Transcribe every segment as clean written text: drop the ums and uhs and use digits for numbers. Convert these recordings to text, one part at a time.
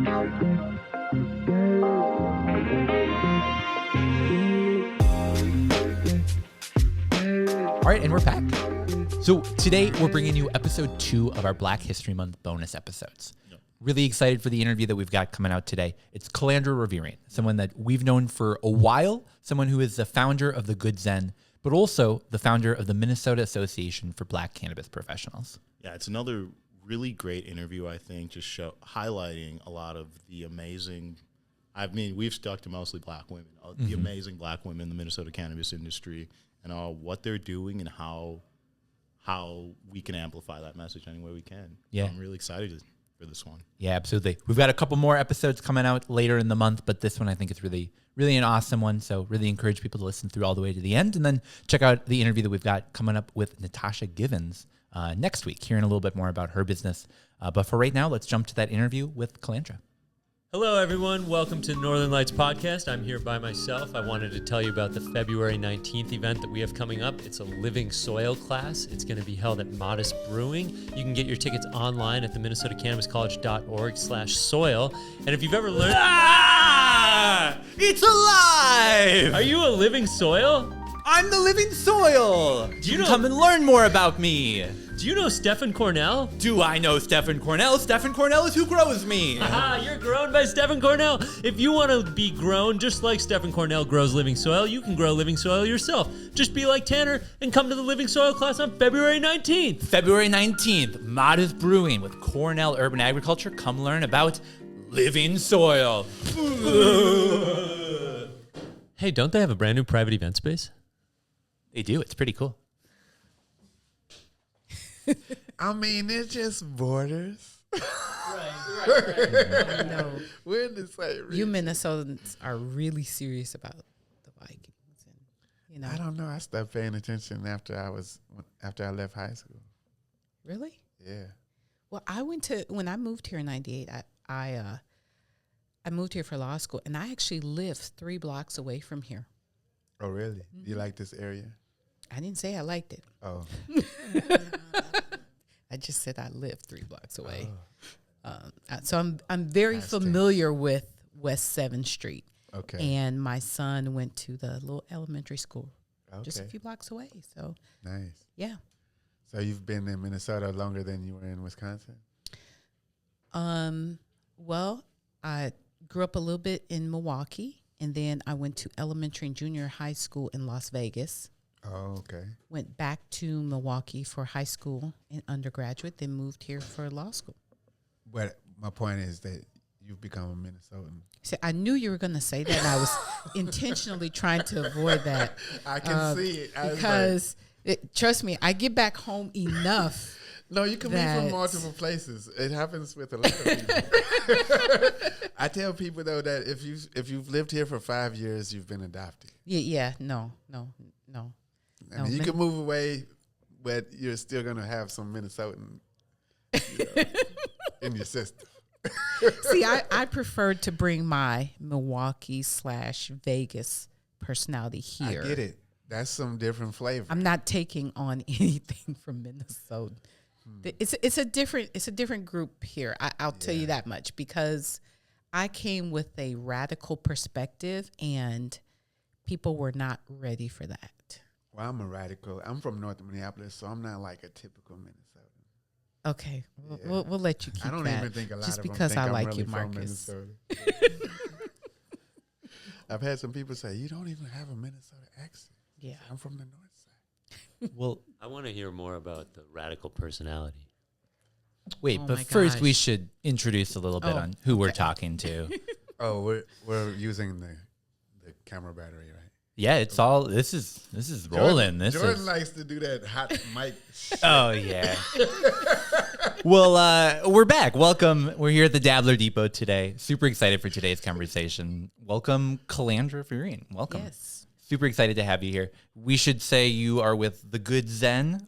All right, and we're back. So today we're bringing you episode 2 of our Black History Month bonus episodes. Really excited for the interview that we've got coming out today. It's Calandra Revering, someone that we've known for a while, someone who is the founder of the Good Zen, but also the founder of the Minnesota Association for Black Cannabis Professionals. Yeah, it's another really great interview, I think, just highlighting a lot of the amazing, we've stuck to mostly black women, the amazing black women in the Minnesota cannabis industry, and what they're doing and how we can amplify that message any way we can. Yeah. So I'm really excited for this one. Yeah, absolutely. We've got a couple more episodes coming out later in the month, but this one I think is really, really an awesome one. So really encourage people to listen through all the way to the end, and then check out the interview that we've got coming up with Natasha Givens next week, hearing a little bit more about her business. But for right now, let's jump to that interview with Calandra. Hello, everyone. Welcome to Northern Lights Podcast. I'm here by myself. I wanted to tell you about the February 19th event that we have coming up. It's a Living Soil class. It's going to be held at Modest Brewing. You can get your tickets online at the minnesotacannabiscollege.org/soil. And if you've ever learned... It's alive! Are you a living soil? I'm the living soil! Do you know... Come and learn more about me! Do you know Stephen Cornell? Do I know Stephen Cornell? Stephen Cornell is who grows me! Aha, you're grown by Stephen Cornell! If you want to be grown just like Stephen Cornell grows living soil, you can grow living soil yourself. Just be like Tanner and come to the Living Soil class on February 19th. February 19th, Modest Brewing with Cornell Urban Agriculture. Come learn about living soil. Hey, don't they have a brand new private event space? They do. It's pretty cool. I mean, it's just borders. Right. No. We're in the same region. You Minnesotans are really serious about the Vikings, and I don't know. I stopped paying attention after I left high school. Really? Yeah. Well, when I moved here in '98. I moved here for law school, and I actually lived 3 blocks away from here. Oh, really? You like this area? I didn't say I liked it. Oh. I just said I lived 3 blocks away. So I'm very familiar with West 7th Street. Okay. And my son went to the little elementary school just a few blocks away. So nice. Yeah. So you've been in Minnesota longer than you were in Wisconsin? Well, I grew up a little bit in Milwaukee, and then I went to elementary and junior high school in Las Vegas. Oh, okay. Went back to Milwaukee for high school and undergraduate, then moved here for law school. But my point is that you've become a Minnesotan. See, I knew you were going to say that, and I was intentionally trying to avoid that. I can see it. Because, trust me, I get back home enough. No, you can be from multiple places. It happens with a lot of people. I tell people, though, that if you've lived here for 5 years, you've been adopted. Yeah, no. I mean, you can move away, but you're still going to have some Minnesotan in your system. See, I preferred to bring my Milwaukee/Vegas personality here. I get it. That's some different flavor. I'm not taking on anything from Minnesota. It's a different group here. I'll tell you that much, because I came with a radical perspective, and people were not ready for that. Well, I'm a radical. I'm from North Minneapolis, so I'm not like a typical Minnesotan. Okay, we'll let you keep that. I don't even think a lot just of them because think I I'm like really you, from Marcus. Minnesota. I've had some people say, you don't even have a Minnesota accent. Yeah. I'm from the north side. Well, I want to hear more about the radical personality. Wait, but first we should introduce a little bit on who we're talking to. Oh, we're using the camera battery, right? Yeah, it's all this is rolling. Jordan likes to do that hot mic shit. Oh yeah. Well, we're back. Welcome. We're here at the Dabbler Depot today. Super excited for today's conversation. Welcome, Calandra Revering. Welcome. Yes. Super excited to have you here. We should say you are with the Good Zen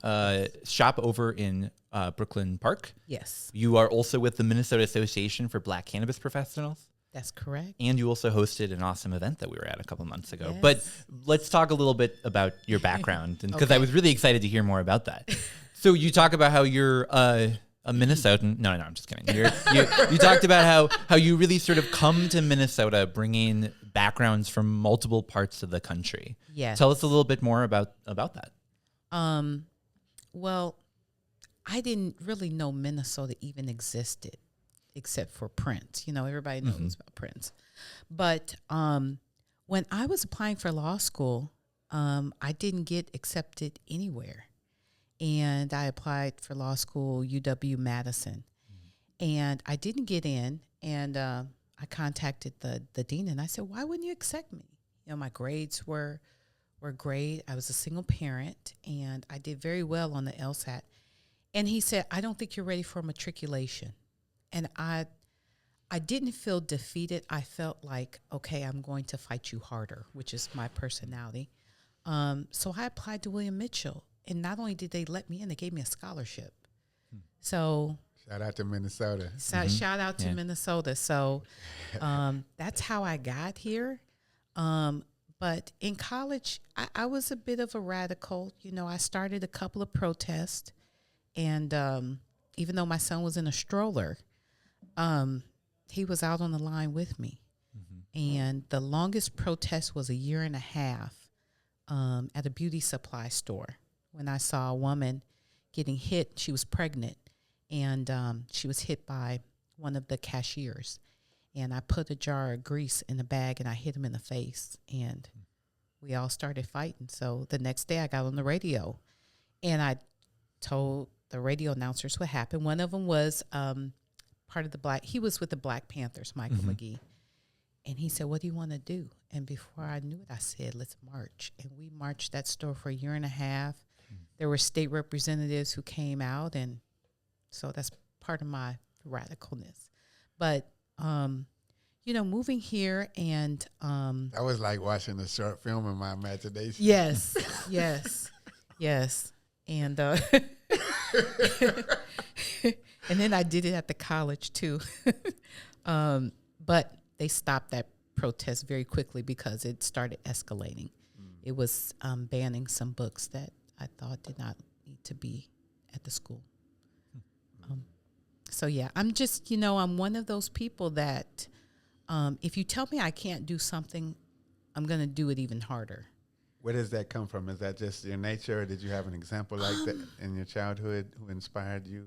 shop over in Brooklyn Park. Yes. You are also with the Minnesota Association for Black Cannabis Professionals. That's correct. And you also hosted an awesome event that we were at a couple months ago. Yes. But let's talk a little bit about your background, because I was really excited to hear more about that. So you talk about how you're a Minnesotan. No, I'm just kidding. You talked about how you really sort of come to Minnesota bringing backgrounds from multiple parts of the country. Yes. Tell us a little bit more about that. Well, I didn't really know Minnesota even existed, except for Prince. Everybody knows about Prince. But when I was applying for law school, I didn't get accepted anywhere. And I applied for law school, UW-Madison. And I didn't get in. And I contacted the dean, and I said, why wouldn't you accept me? My grades were great. I was a single parent, and I did very well on the LSAT. And he said, I don't think you're ready for matriculation. And I didn't feel defeated. I felt like, okay, I'm going to fight you harder, which is my personality. So I applied to William Mitchell. And not only did they let me in, they gave me a scholarship. So shout out to Minnesota. Shout out to Minnesota. So that's how I got here. But in college, I was a bit of a radical. I started a couple of protests. And even though my son was in a stroller, he was out on the line with me. And the longest protest was 1.5 years at a beauty supply store, when I saw a woman getting hit. She was pregnant, and she was hit by one of the cashiers. And I put a jar of grease in a bag, and I hit him in the face. And we all started fighting. So the next day I got on the radio, and I told the radio announcers what happened. One of them was part of he was with the Black Panthers, Michael McGee. And he said, what do you want to do? And before I knew it, I said, let's march. And we marched that store for 1.5 years. There were state representatives who came out, and so that's part of my radicalness. But, moving here and... that was like watching a short film in my imagination. Yes, yes. And and then I did it at the college, too. But they stopped that protest very quickly because it started escalating. It was banning some books that I thought did not need to be at the school. So, yeah, I'm just, I'm one of those people that if you tell me I can't do something, I'm going to do it even harder. Where does that come from? Is that just your nature, or did you have an example like that in your childhood who inspired you?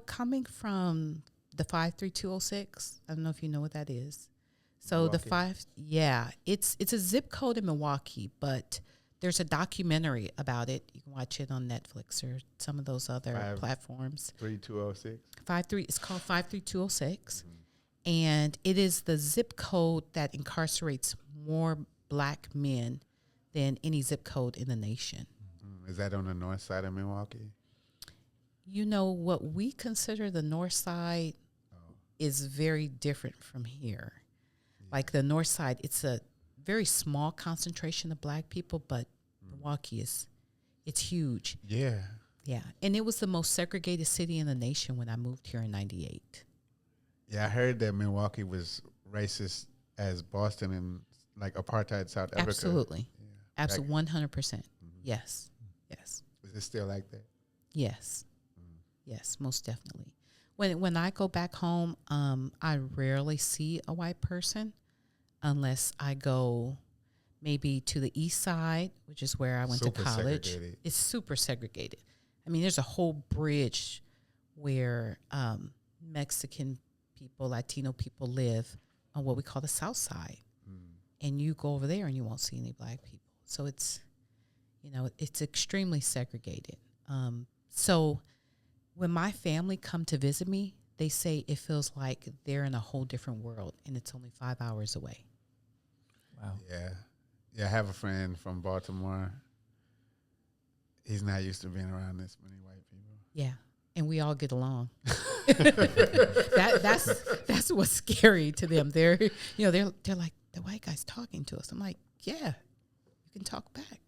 Coming from the 53206, I don't know if you know what that is. So Milwaukee. It's a zip code in Milwaukee, but there's a documentary about it. You can watch it on Netflix or some of those other platforms. 3206. It's called 53206, and it is the zip code that incarcerates more Black men than any zip code in the nation. Is that on the north side of Milwaukee? What we consider the north side is very different from here. Like the north side, it's a very small concentration of Black people, but Milwaukee it's huge. Yeah. Yeah. And it was the most segregated city in the nation when I moved here in 98. Yeah, I heard that Milwaukee was racist as Boston and like apartheid South Africa. Absolutely. Yeah. Absolutely. 100%. Yes. Yes. Is it still like that? Yes. Yes, most definitely. When I go back home, I rarely see a white person unless I go maybe to the east side, which is where I went to college. Segregated. It's super segregated. I mean, there's a whole bridge where Mexican people, Latino people live on what we call the south side. And you go over there and you won't see any Black people. So it's extremely segregated. So when my family come to visit me, they say it feels like they're in a whole different world, and it's only 5 hours away. Wow. Yeah. Yeah, I have a friend from Baltimore. He's not used to being around this many white people. Yeah, and we all get along. That's what's scary to them. They're like, the white guy's talking to us. I'm like, yeah, you can talk back.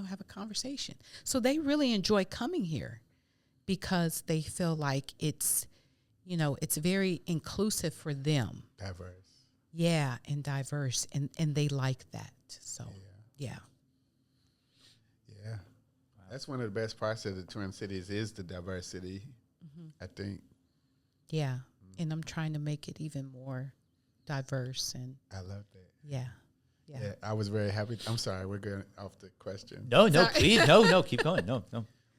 Have a conversation. So they really enjoy coming here because they feel like it's very inclusive for them. Diverse. Yeah, and diverse, and they like that. So, yeah. That's one of the best parts of the Twin Cities is the diversity. I think. Yeah. And I'm trying to make it even more diverse. And I love that. yeah. Yeah, I was very happy. I'm sorry, we're going off the question. No, please, no, keep going. No.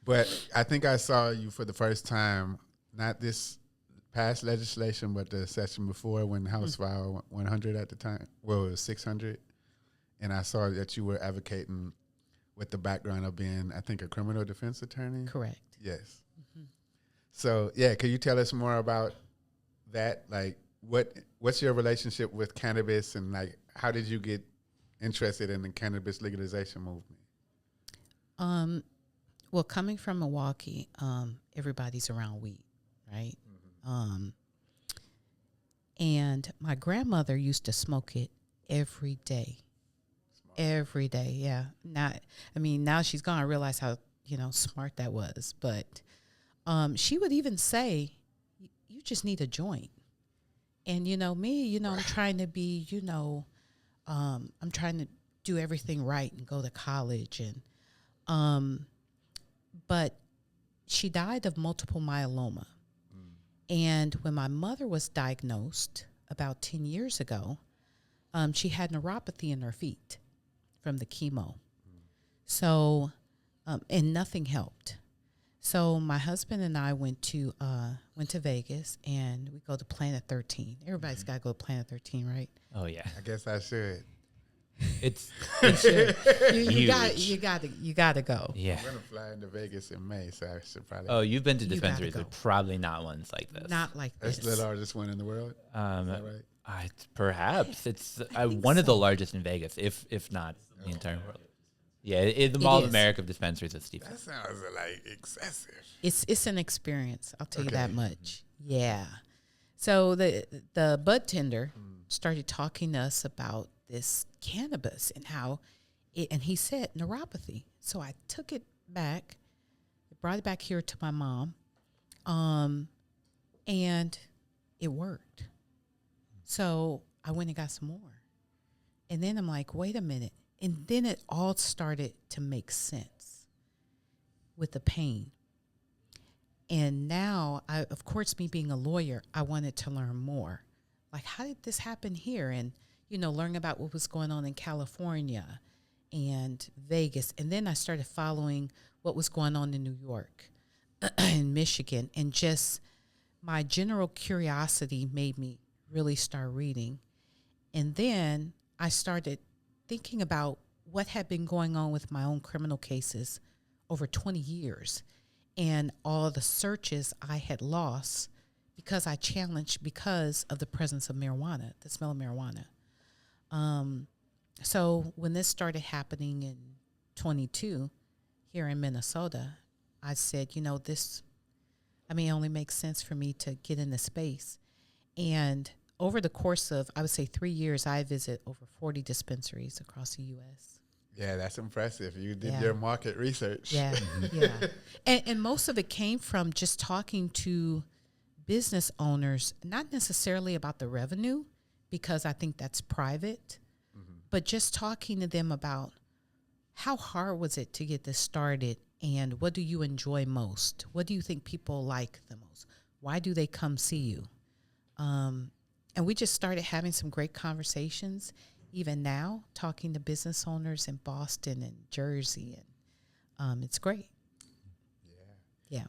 But I think I saw you for the first time, not this past legislation, but the session before when House File 100 at the time. Well, it was 600. And I saw that you were advocating with the background of being, I think, a criminal defense attorney. Correct. Yes. So, yeah, could you tell us more about that? Like, what's your relationship with cannabis, and, like, how did you get interested in the cannabis legalization movement? Well, coming from Milwaukee, everybody's around weed, right? And my grandmother used to smoke it every day. Smart. Every day, yeah. Now she's gone. I realize how, smart that was. But she would even say, you just need a joint. And, me, I'm trying to be, I'm trying to do everything right and go to college. And but she died of multiple myeloma. And when my mother was diagnosed about 10 years ago, she had neuropathy in her feet from the chemo. So, and nothing helped. So my husband and I went to Vegas, and we go to Planet 13. Everybody's got to go to Planet 13, right? Oh yeah, I guess I should. it's you got to go. Yeah. I'm gonna fly into Vegas in May, so I should probably. Oh, you've been to You dispensaries, gotta but go. probably not ones like this. Not like That's this. the largest one in the world. Is that right? Perhaps it's one of the largest in Vegas, if not the entire world. Yeah, the Mall of is. America of dispensaries is Steve. That sounds like excessive. It's an experience. I'll tell you that Okay. much. Yeah. So the bud tender started talking to us about this cannabis and how and he said neuropathy. So I took it back, brought it back here to my mom, and it worked. So I went and got some more. And then I'm like, wait a minute. And then it all started to make sense with the pain. And now, of course, me being a lawyer, I wanted to learn more. Like, how did this happen here? And, learn about what was going on in California and Vegas. And then I started following what was going on in New York and Michigan. And just my general curiosity made me really start reading. And then I started thinking about what had been going on with my own criminal cases over 20 years and all the searches I had lost because I challenged because of the presence of marijuana, the smell of marijuana. So when this started happening in 22 here in Minnesota, I said, this, it only makes sense for me to get in the space. And over the course of, I would say 3 years, I visit over 40 dispensaries across the U.S. Yeah, that's impressive. You did Yeah. your market research. Yeah, yeah. And most of it came from just talking to business owners, not necessarily about the revenue, because I think that's private, but just talking to them about how hard was it to get this started and what do you enjoy most? What do you think people like the most? Why do they come see you? And we just started having some great conversations. Even now, talking to business owners in Boston and Jersey, and it's great. Yeah.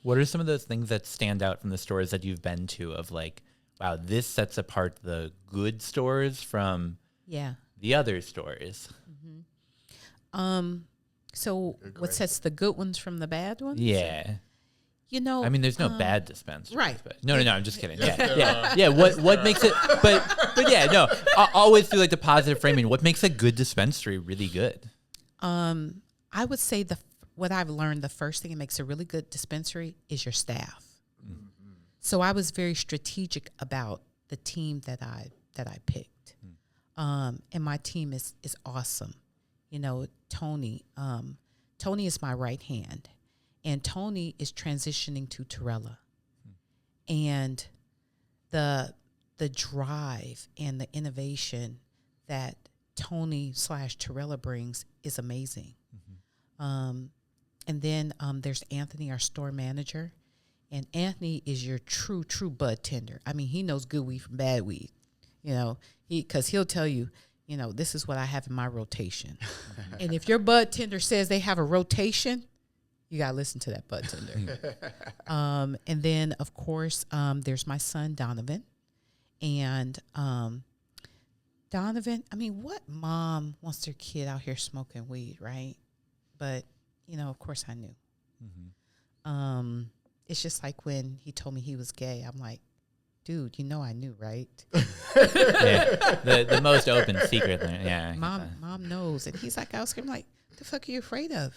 What are some of those things that stand out from the stores that you've been to of like, wow, this sets apart the good stores from the other stores? So what sets the good ones from the bad ones? Yeah. There's no bad dispensaries. right. But no, I'm just kidding. Yeah. What makes it, but yeah, no, I always feel like the positive framing. What makes a good dispensary really good? I would say what I've learned, the first thing that makes a really good dispensary is your staff. So I was very strategic about the team that I picked. And my team is awesome. Tony is my right hand. And Tony is transitioning to Torella. And the drive and the innovation that Tony/Torella brings is amazing. And then there's Anthony, our store manager. And Anthony is your true bud tender. I mean, he knows good weed from bad weed, because he'll tell you, this is what I have in my rotation. And if your bud tender says they have a rotation, you got to listen to that bud tender. And then, of course, there's my son, Donovan. And Donovan, I mean, what mom wants their kid out here smoking weed, right? But, of course I knew. Mm-hmm. It's just like when he told me he was gay. I'm like, dude, I knew, right? The most open secret. Yeah. Mom knows. And he's like, I was screaming like, the fuck are you afraid of?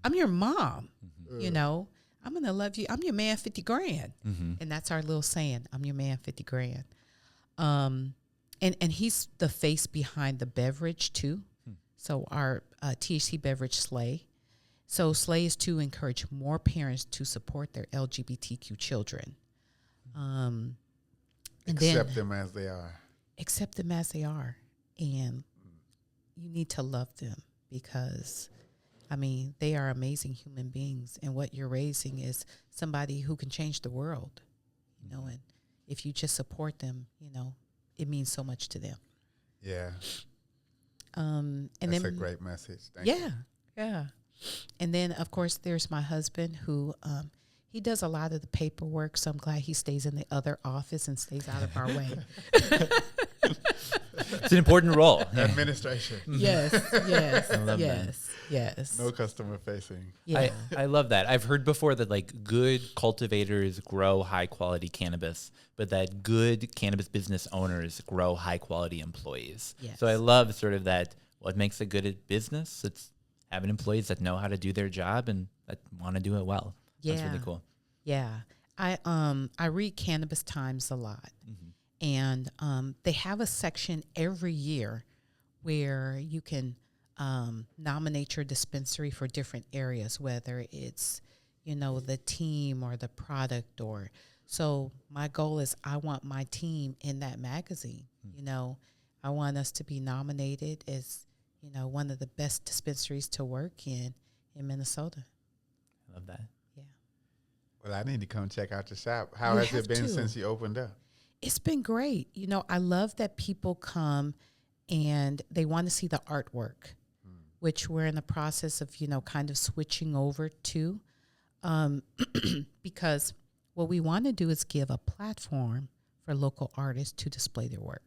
I'm your mom, I'm going to love you. I'm your man 50 grand. Mm-hmm. And that's our little saying. I'm your man 50 grand. And he's the face behind the beverage too. So our THC beverage Slay. So Slay is to encourage more parents to support their LGBTQ children. And accept them as they are. Accept them as they are. And you need to love them because, I mean, they are amazing human beings. And what you're raising is somebody who can change the world, and if you just support them, it means so much to them. Yeah. And that's then, a great message. Thank you. Yeah. And then, of course, there's my husband who he does a lot of the paperwork. So I'm glad he stays in the other office and stays out of our way. It's an important role. Administration. Yes. I love that. Yes. No customer facing. Yeah. I love that. I've heard before that like good cultivators grow high quality cannabis, but that good cannabis business owners grow high quality employees. Yes. So I love sort of that. What makes a good business? It's having employees that know how to do their job and that want to do it well. Yeah. That's really cool. Yeah. I read Cannabis Times a lot. Mm-hmm. And they have a section every year where you can nominate your dispensary for different areas, whether it's, the team or the product or. So my goal is I want my team in that magazine. Mm-hmm. I want us to be nominated as, one of the best dispensaries to work in Minnesota. I love that. Yeah. Well, I need to come check out the shop. How has it been since you opened up? It's been great. I love that people come and they want to see the artwork, which we're in the process of, kind of switching over to, because what we want to do is give a platform for local artists to display their work.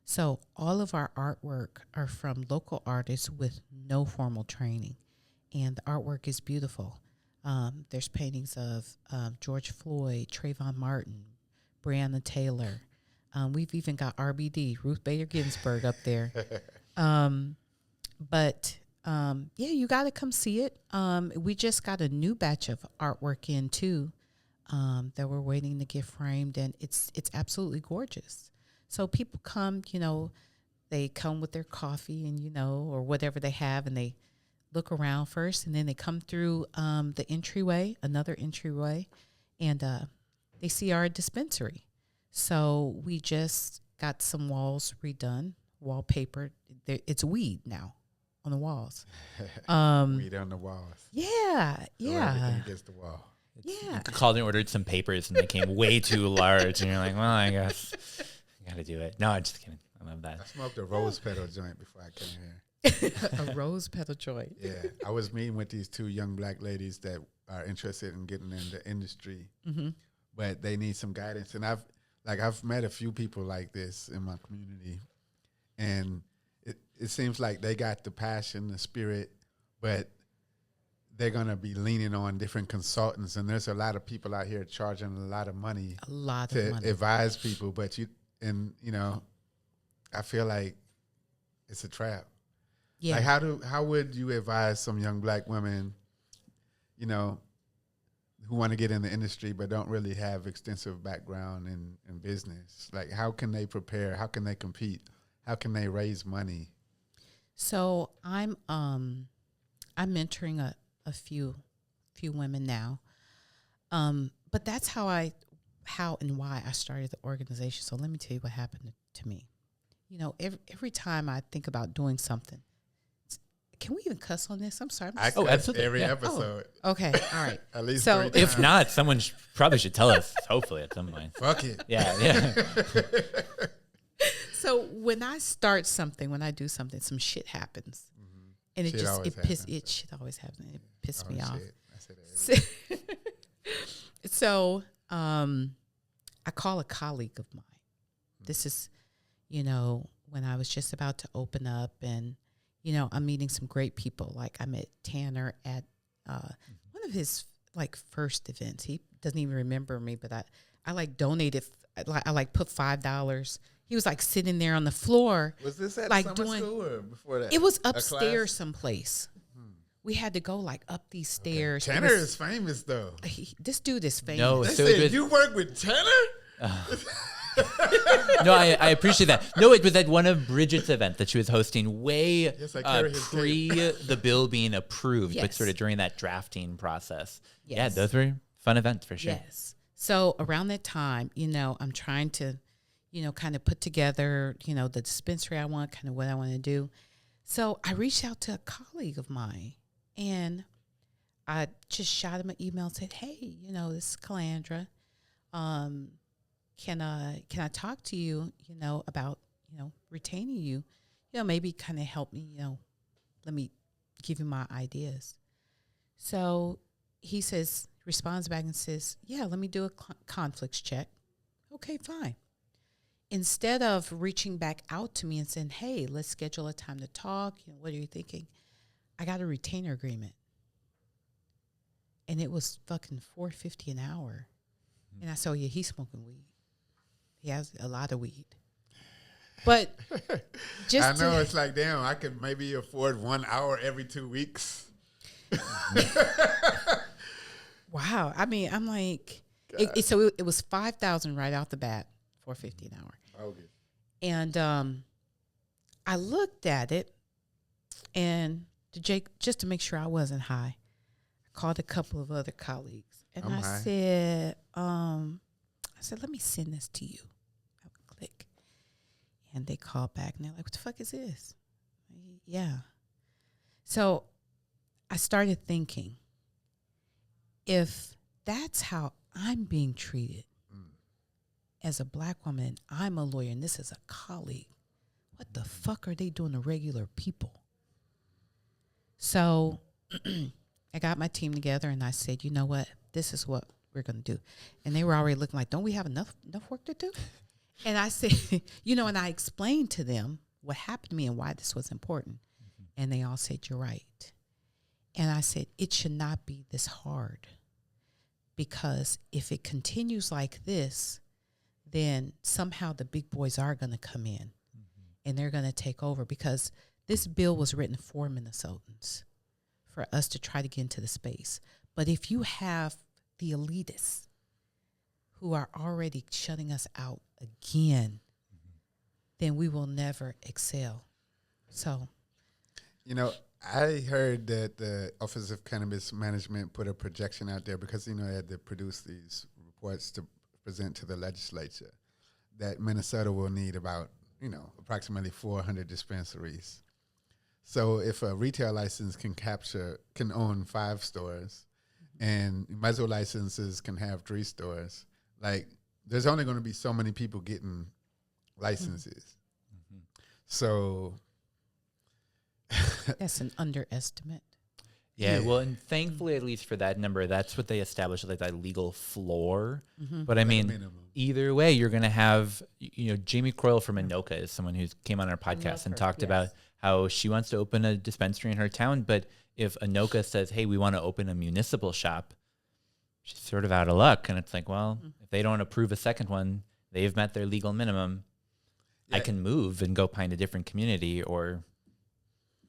So all of our artwork are from local artists with no formal training, and the artwork is beautiful. There's paintings of George Floyd, Trayvon Martin, Breonna Taylor. We've even got RBD, Ruth Bader Ginsburg, up there. But you got to come see it. We just got a new batch of artwork in too that we're waiting to get framed, and it's absolutely gorgeous. So people come, they come with their coffee and, or whatever they have, and they look around first, and then they come through the entryway, another entryway, and they see our dispensary. So we just got some walls redone, wallpaper. It's weed now on the walls. Weed on the walls. Yeah. So everything against the wall. Yeah. You called and ordered some papers and they came way too large, and you're like, well, I guess I got to do it. No, I'm just kidding. I love that. I smoked a rose petal joint before I came here. A rose petal joint. Yeah, I was meeting with these two young black ladies that are interested in getting in the industry, but they need some guidance. And I've met a few people like this in my community, and it seems like they got the passion, the spirit, but they're gonna be leaning on different consultants. And there's a lot of people out here charging a lot of money to advise people, but I feel like it's a trap. Yeah. Like how would you advise some young black women, who want to get in the industry but don't really have extensive background in business? Like, how can they prepare? How can they compete? How can they raise money? So I'm mentoring a few women now, but that's how and why I started the organization. So let me tell you what happened to me. Every time I think about doing something, can we even cuss on this? I'm sorry. I Oh, cuss absolutely. every Yeah. episode. Okay, all right. At least So 3 times. If not, someone probably should tell us, hopefully, at some point. Fuck it. Yeah. So when I start something, when I do something, some shit happens, and Shit always happens. shit always happens. It pissed me Oh, off. shit. I say that every So I call a colleague of mine. This is, when I was just about to open up, and I'm meeting some great people. Like I met Tanner at one of his first events. He doesn't even remember me, but I donated. I put $5. He was sitting there on the floor. Was this at like summer doing school or before that? It was A upstairs class? someplace. We had to go up these stairs. It Tanner was- is famous though. this dude is famous. No, They so said it was, you work with Tanner? no, I appreciate that. No, it was at one of Bridget's events that she was hosting way Yes, I carry his pre the bill being approved, but Yes. sort of during that drafting process. Yeah, Yes. those were fun events for sure. Yes. So around that time, I'm trying to, kind of put together, the dispensary I want, kind of what I want to do. So I reached out to a colleague of mine, and I just shot him an email and said, hey, this is Calandra. Can I talk to you, about, retaining you, maybe kind of help me, let me give you my ideas. So he responds back and says, yeah, let me do a conflicts check. Okay, fine. Instead of reaching back out to me and saying, hey, let's schedule a time to talk, what are you thinking? I got a retainer agreement. And it was fucking $4.50 an hour. And I said, oh, yeah, he's smoking weed. He has a lot of weed. But just I know it's like, damn, I could maybe afford 1 hour every 2 weeks. wow. I mean, I'm like, so it was $5,000 right off the bat, $4.50 an hour. Okay. And I looked at it, and just to make sure I wasn't high, I called a couple of other colleagues, and I'm I high. said, let me send this to you. I would click, and they called back, and they're like, what the fuck is this? Yeah. So I started thinking, if that's how I'm being treated as a black woman, and I'm a lawyer, and this is a colleague, what the fuck are they doing to regular people? So I got my team together, and I said, you know what? This is what we're going to do. And they were already looking like, don't we have enough work to do? And I said, and I explained to them what happened to me and why this was important. And they all said, you're right. And I said, it should not be this hard, because if it continues like this, then somehow the big boys are going to come in and they're going to take over, because this bill was written for Minnesotans, for us to try to get into the space. But if you have the elitists who are already shutting us out again, then we will never excel. So, I heard that the Office of Cannabis Management put a projection out there because, they had to produce these reports to present to the legislature, that Minnesota will need about, approximately 400 dispensaries. So if a retail license can own 5 stores, and mezzo licenses can have 3 stores, there's only going to be so many people getting licenses. So that's an underestimate. Yeah, well, and thankfully, at least for that number, that's what they established, that legal floor. But I mean, minimum. either way, you're going to have, Jamie Croyle from Anoka is someone who came on our podcast and talked about how she wants to open a dispensary in her town. But if Anoka says, hey, we want to open a municipal shop, she's sort of out of luck. And it's like, well, if they don't approve a second one, they've met their legal minimum. I can move and go find a different community, or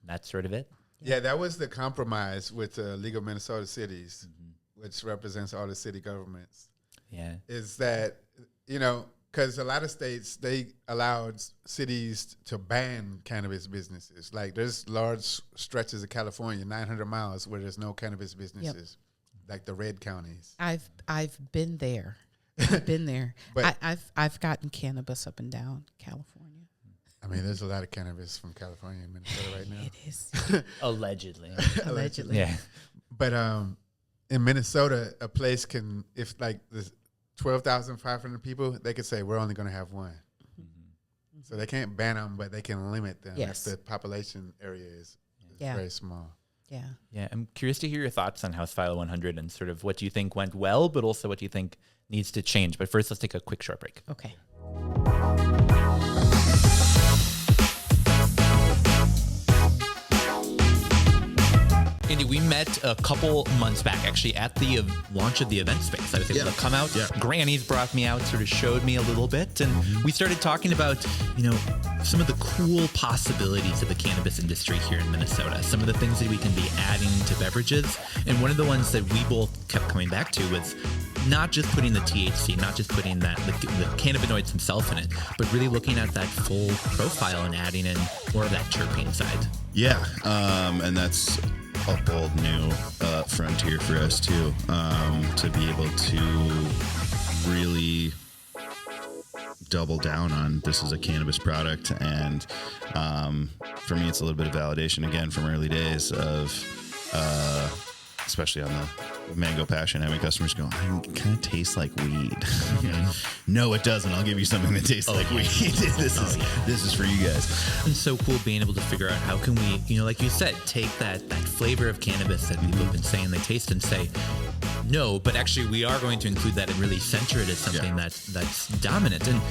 that's sort of it. Yeah, that was the compromise with League of Minnesota Cities, which represents all the city governments. Yeah. Is that, because a lot of states, they allowed cities to ban cannabis businesses. Like there's large stretches of California, 900 miles, where there's no cannabis businesses, like the red counties. I've been there. I've been there. But- I've gotten cannabis up and down California. I mean, there's a lot of cannabis from California and Minnesota right now. It is. Allegedly. Allegedly. Yeah. But in Minnesota, a place can, if like there's 12,500 people, they could say we're only going to have one. So they can't ban them, but they can limit them Yes. if the population area is Yeah. very small. Yeah. Yeah. I'm curious to hear your thoughts on House File 100 and sort of what you think went well, but also what you think needs to change. But first, let's take a quick short break. Okay. Andy, we met a couple months back, actually, at the launch of the event space. I was able to come out. Yeah. Granny's brought me out, sort of showed me a little bit, and we started talking about, some of the cool possibilities of the cannabis industry here in Minnesota, some of the things that we can be adding to beverages. And one of the ones that we both kept coming back to was not just putting the THC, not just putting the cannabinoids themselves in it, but really looking at that full profile and adding in more of that terpene side. Yeah, and that's a bold new frontier for us too, to be able to really double down on this is a cannabis product. And for me, it's a little bit of validation again from early days of especially on the mango passion, having customers go, it kind of tastes like weed. No, it doesn't. I'll give you something that tastes like weed. This is for you guys. It's so cool being able to figure out how can we, like you said, take that flavor of cannabis that people have been saying they taste and say, no, but actually we are going to include that and really center it as something that's dominant. And,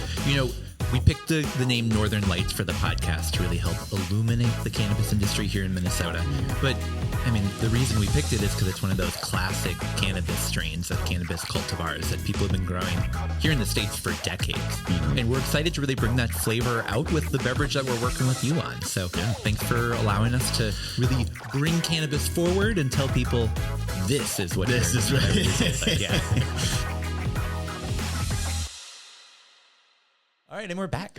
we picked the name Northern Lights for the podcast to really help illuminate the cannabis industry here in Minnesota. But, the reason we picked it is because it's one of those classic cannabis strains of cannabis cultivars that people have been growing here in the States for decades. And we're excited to really bring that flavor out with the beverage that we're working with you on. So thanks for allowing us to really bring cannabis forward and tell people this is what this is right. Yeah. All right, and we're back.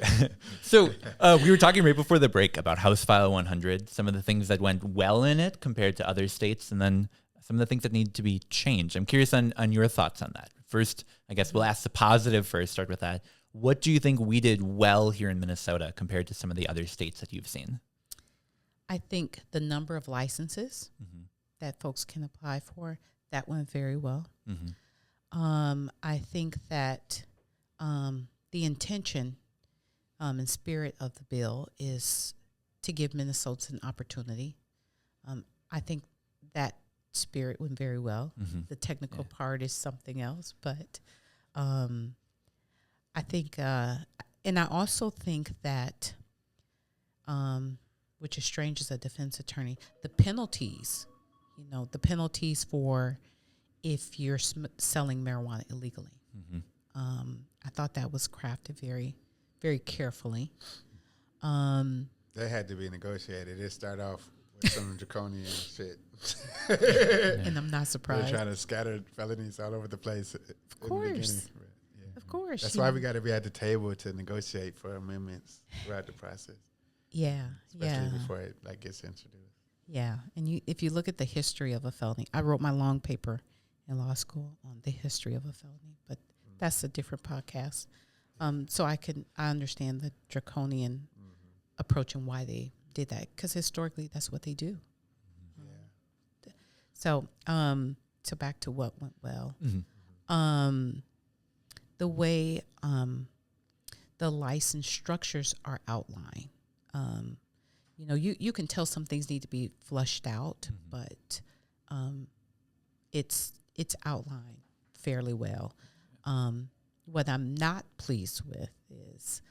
So we were talking right before the break about House File 100, some of the things that went well in it compared to other states, and then some of the things that need to be changed. I'm curious on your thoughts on that. First, I guess we'll ask the positive first, start with that. What do you think we did well here in Minnesota compared to some of the other states that you've seen? I think the number of licenses that folks can apply for, that went very well. I think that the intention and spirit of the bill is to give Minnesotans an opportunity. I think that spirit went very well. The technical part is something else, but I think, and I also think that, which is strange as a defense attorney, the penalties, the penalties for if you're selling marijuana illegally. I thought that was crafted very, very carefully. They had to be negotiated. It started off with some draconian shit. And I'm not surprised. They're trying to scatter felonies all over the place. Of course. Of course. That's why we got to be at the table to negotiate for amendments throughout the process. Yeah. Especially before it gets introduced. Yeah. And if you look at the history of a felony, I wrote my long paper in law school on the history of a felony, but that's a different podcast. So I understand the draconian approach and why they did that, because historically that's what they do. So back to what went well. The way the license structures are outlined. You can tell some things need to be flushed out, but it's outlined fairly well. What I'm not pleased with is,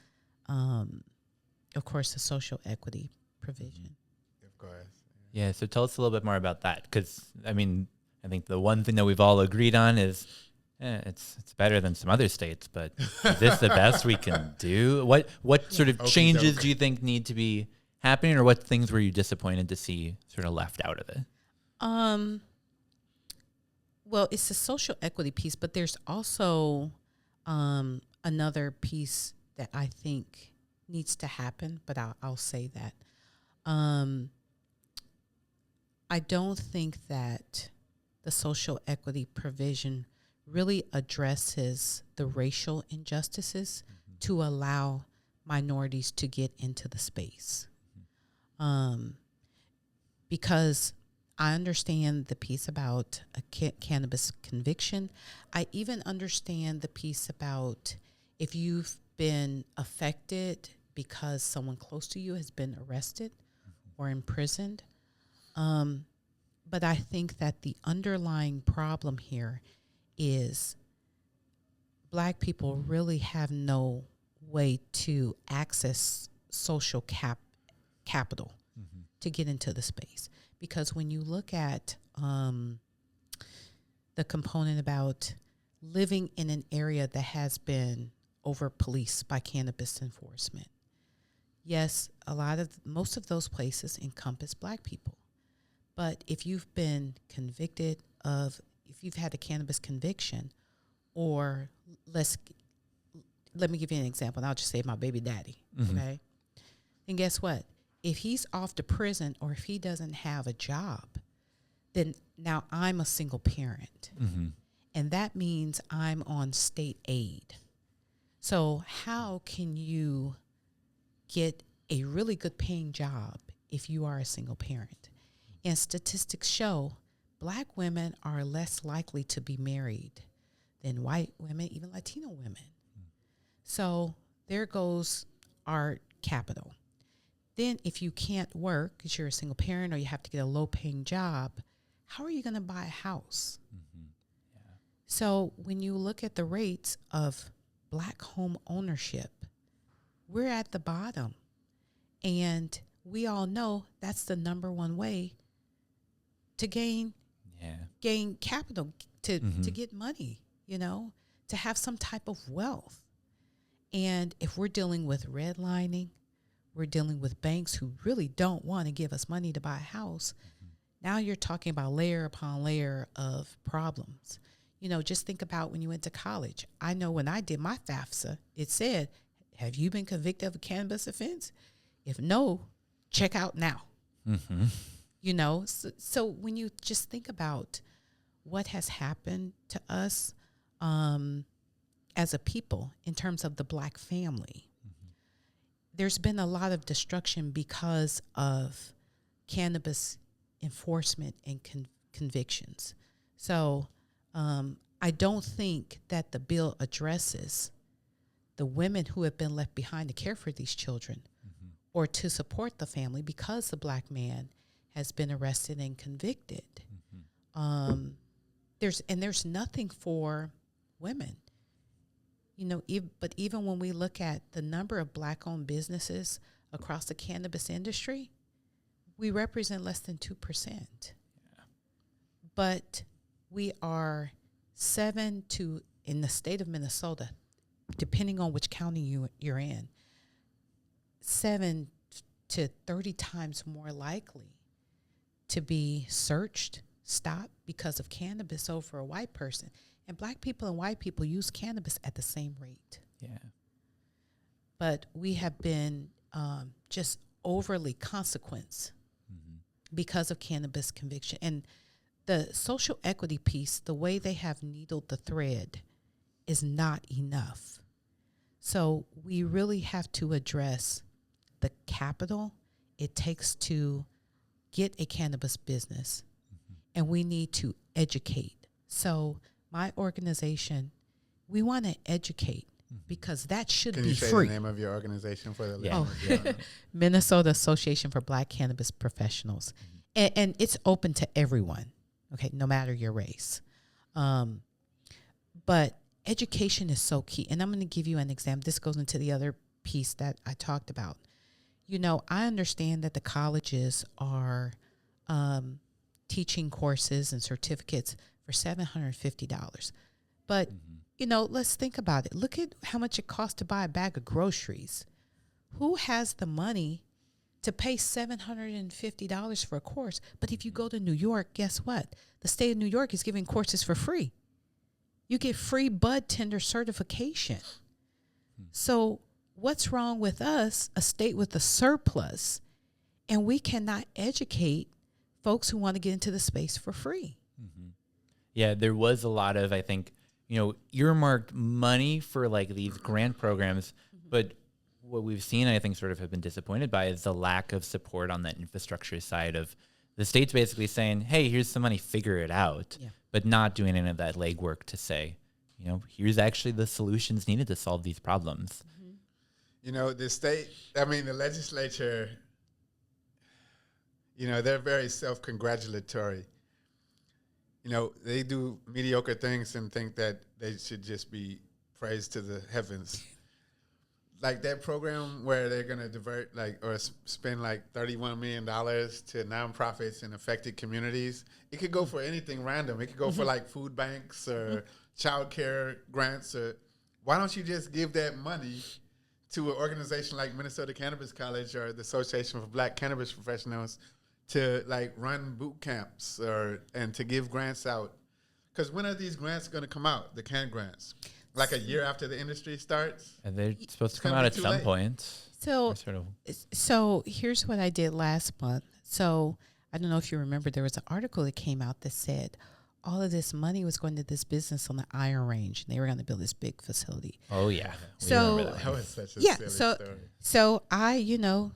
of course, the social equity provision. Of course. Yeah, so tell us a little bit more about that, because, I think the one thing that we've all agreed on is it's better than some other states, but is this the best we can do? What sort of changes do you think need to be happening, or what things were you disappointed to see sort of left out of it? Well, it's the social equity piece, but there's also another piece that I think needs to happen, but I'll say that. I don't think that the social equity provision really addresses the racial injustices to allow minorities to get into the space. Because I understand the piece about a cannabis conviction. I even understand the piece about if you've been affected because someone close to you has been arrested or imprisoned. But I think that the underlying problem here is Black people really have no way to access social capital to get into the space. Because when you look at the component about living in an area that has been over-policed by cannabis enforcement, yes, most of those places encompass Black people. But if you've been convicted of, if you've had a cannabis conviction, or let me give you an example, and I'll just say my baby daddy, okay? And guess what? If he's off to prison or if he doesn't have a job, then now I'm a single parent. And that means I'm on state aid. So how can you get a really good paying job if you are a single parent? And statistics show Black women are less likely to be married than white women, even Latino women. So there goes our capital. Then if you can't work because you're a single parent or you have to get a low-paying job, how are you going to buy a house? So when you look at the rates of Black home ownership, we're at the bottom. And we all know that's the number one way to gain capital, to get money, to have some type of wealth. And if we're dealing with redlining, we're dealing with banks who really don't want to give us money to buy a house. Now you're talking about layer upon layer of problems. Just think about when you went to college. I know when I did my FAFSA, it said, have you been convicted of a cannabis offense? If no, check out now. So when you just think about what has happened to us as a people in terms of the Black family, there's been a lot of destruction because of cannabis enforcement and convictions. So I don't think that the bill addresses the women who have been left behind to care for these children or to support the family because the Black man has been arrested and convicted. There's nothing for women. But even when we look at the number of Black-owned businesses across the cannabis industry, we represent less than 2%. But we are in the state of Minnesota, depending on which county you're in, 7 to 30 times more likely to be searched, stopped because of cannabis over a white person. And Black people and white people use cannabis at the same rate. But we have been just overly consequence because of cannabis conviction. And the social equity piece, the way they have needled the thread, is not enough. So we really have to address the capital it takes to get a cannabis business, and we need to educate. So my organization, we want to educate because that should Can be you say free. the name of your organization for the Oh, Minnesota Association for Black Cannabis Professionals. And it's open to everyone, okay, no matter your race. But education is so key. And I'm going to give you an example. This goes into the other piece that I talked about. I understand that the colleges are teaching courses and certificates for $750. But, let's think about it. Look at how much it costs to buy a bag of groceries. Who has the money to pay $750 for a course? But if you go to New York, guess what? The state of New York is giving courses for free. You get free bud tender certification. So what's wrong with us, a state with a surplus, and we cannot educate folks who want to get into the space for free? Yeah, there was a lot of, I think, earmarked money for like these grant programs, but what we've seen, I think, sort of have been disappointed by is the lack of support on that infrastructure side of the states basically saying, hey, here's some money, figure it out, but not doing any of that legwork to say, you know, here's actually the solutions needed to solve these problems. You know, the legislature, you know, they're very self-congratulatory. You know, they do mediocre things and think that they should just be praised to the heavens. Like that program where they're going to divert spend like $31 million to nonprofits in affected communities. It could go for anything random. It could go for like food banks or child care grants. Or why don't you just give that money to an organization like Minnesota Cannabis College or the Association for Black Cannabis Professionals to like run boot camps and to give grants out? Because when are these grants going to come out, the CAN grants? Like a year after the industry starts? And they're supposed to come out at some point. So here's what I did last month. So I don't know if you remember, there was an article that came out that said all of this money was going to this business on the Iron Range, and they were going to build this big facility. Oh, yeah. So That was such a silly story. So I,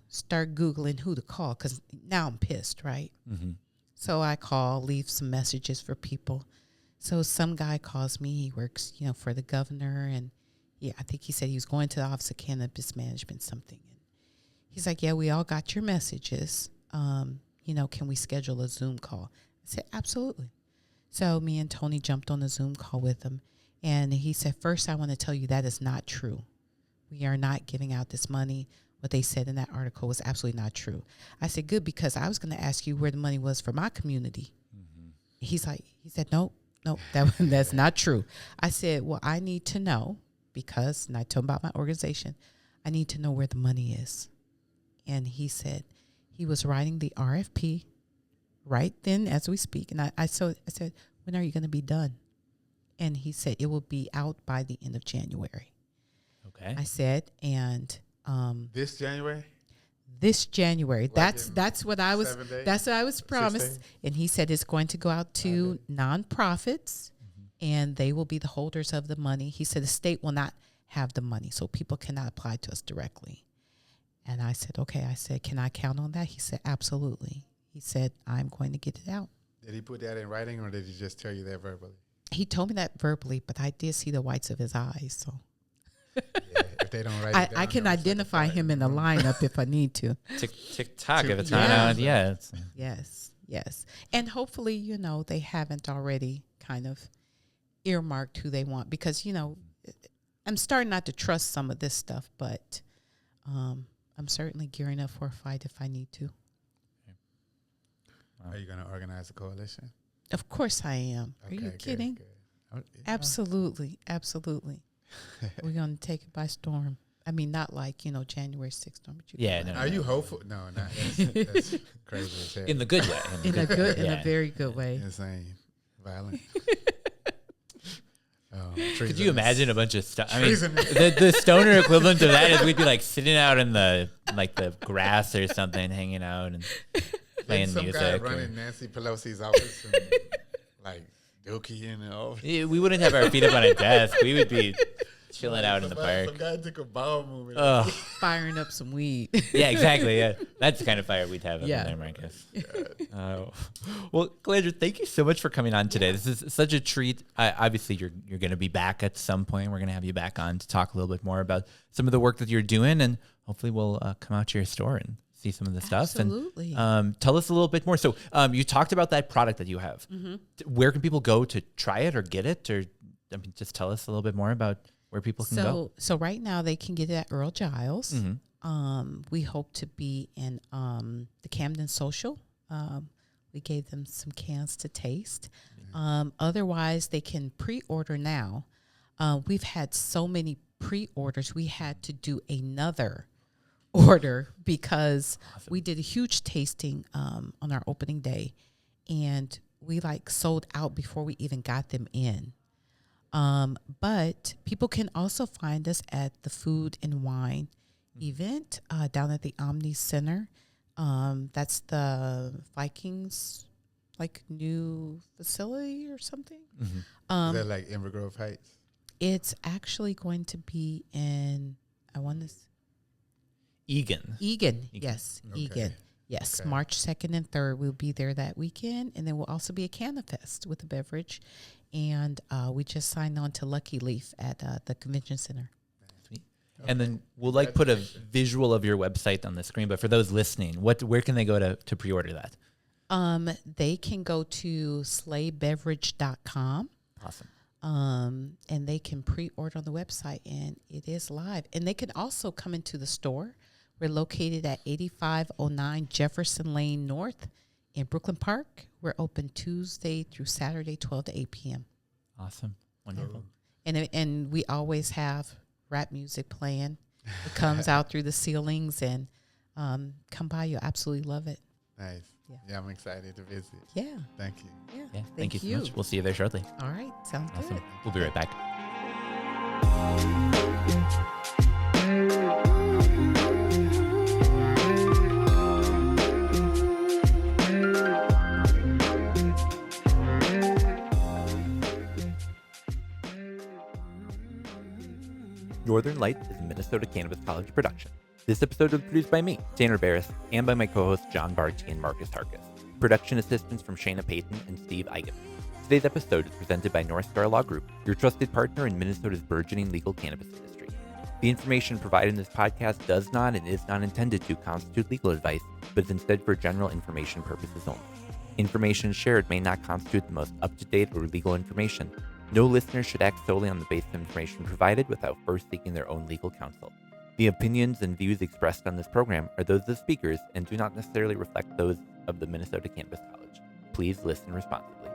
start Googling who to call because now I'm pissed, right? Mm-hmm. So I call, leave some messages for people. So some guy calls me. He works, for the governor, and I think he said he was going to the Office of Cannabis Management, something. And he's like, "Yeah, we all got your messages. Can we schedule a Zoom call?" I said, "Absolutely." So me and Tony jumped on a Zoom call with him, and he said, "First, I want to tell you that is not true. We are not giving out this money. What they said in that article was absolutely not true." I said, "Good, because I was going to ask you where the money was for my community." Mm-hmm. He said, "Nope, that's not true." I said, "Well, I need to know because," and I told him about my organization, "I need to know where the money is." And he said he was writing the RFP right then as we speak. And I said, "When are you going to be done?" And he said, "It will be out by the end of January." Okay. I said, and this January? This January. Like that's what I was 7 days? that's what I was promised. 6 days? And he said it's going to go out to nonprofits, and they will be the holders of the money. He said the state will not have the money, so people cannot apply to us directly. And I said, "Okay." I said, "Can I count on that?" He said, "Absolutely." He said, "I'm going to get it out." Did he put that in writing, or did he just tell you that verbally? He told me that verbally, but I did see the whites of his eyes. So Yeah, if they don't write it down, I can they'll just identify like him in the lineup if I need to. TikTok, if it's Yeah. not out, yeah. Yes. And hopefully, they haven't already kind of earmarked who they want because, I'm starting not to trust some of this stuff, but I'm certainly gearing up for a fight if I need to. Are you going to organize a coalition? Of course I am. Are you good, kidding? good. Oh, yeah. Absolutely. We're going to take it by storm. I mean, not like, January 6th storm. But No. Are you hopeful? No, not that's crazy as hell. In the good way. in a very good way. Insane. Violent. Could you imagine a bunch of stuff? I mean, Treason. the stoner equivalent of that is we'd be like sitting out in the grass or something, hanging out and playing some music. guy or- running Nancy Pelosi's office and like Dookie in the office. Yeah, we wouldn't have our feet up on a desk. We would be chilling out in the park. Some guy took a bowel movement. Oh, Firing up some weed. yeah, exactly. Yeah, that's the kind of fire we'd have up Yeah. in there, Marcus. Well, Calandra, thank you so much for coming on today. This is such a treat. Obviously, you're going to be back at some point. We're going to have you back on to talk a little bit more about some of the work that you're doing, and hopefully, we'll come out to your store and see some of the stuff. Absolutely. And tell us a little bit more. So, you talked about that product that you have. Mm-hmm. Where can people go to try it or get it, or just tell us a little bit more about where people can go. So right now they can get it at Earl Giles. Mm-hmm. We hope to be in the Camden Social. We gave them some cans to taste. Otherwise, they can pre-order now. We've had so many pre-orders. We had to do another order because we did a huge tasting on our opening day, and we sold out before we even got them in. But people can also find us at the Food and Wine event down at the Omni Center. That's the Vikings new facility or something. Is that like Inver Grove Heights? It's actually going to be in, Egan. Yes, Okay. Egan. Yes, Okay. March 2nd and 3rd, we'll be there that weekend. And then we'll also be at Canafest with a beverage. And we just signed on to Lucky Leaf at the convention center. Sweet. And then we'll like put a visual of your website on the screen. But for those listening, where can they go to pre-order that? They can go to slaybeverage.com. Awesome. And they can pre-order on the website, and it is live. And they can also come into the store. We're located at 8509 Jefferson Lane North in Brooklyn Park. We're open Tuesday through Saturday, 12 to 8 p.m. Awesome. Wonderful. And we always have rap music playing. It comes out through the ceilings, and come by. You'll absolutely love it. Nice. Yeah, I'm excited to visit. Yeah. Thank you. Yeah. Thank you so much. We'll see you there shortly. All right. Sounds Awesome. good. We'll be right back. Northern Lights is a Minnesota Cannabis College production. This episode was produced by me, Tanner Barris, and by my co-hosts John Barty and Marcus Tarkus. Production assistance from Shayna Payton and Steve Eigen. Today's episode is presented by North Star Law Group, your trusted partner in Minnesota's burgeoning legal cannabis industry. The information provided in this podcast does not and is not intended to constitute legal advice, but is instead for general information purposes only. Information shared may not constitute the most up-to-date or legal information. No listener should act solely on the basis of information provided without first seeking their own legal counsel. The opinions and views expressed on this program are those of the speakers and do not necessarily reflect those of the Minnesota Cannabis College. Please listen responsibly.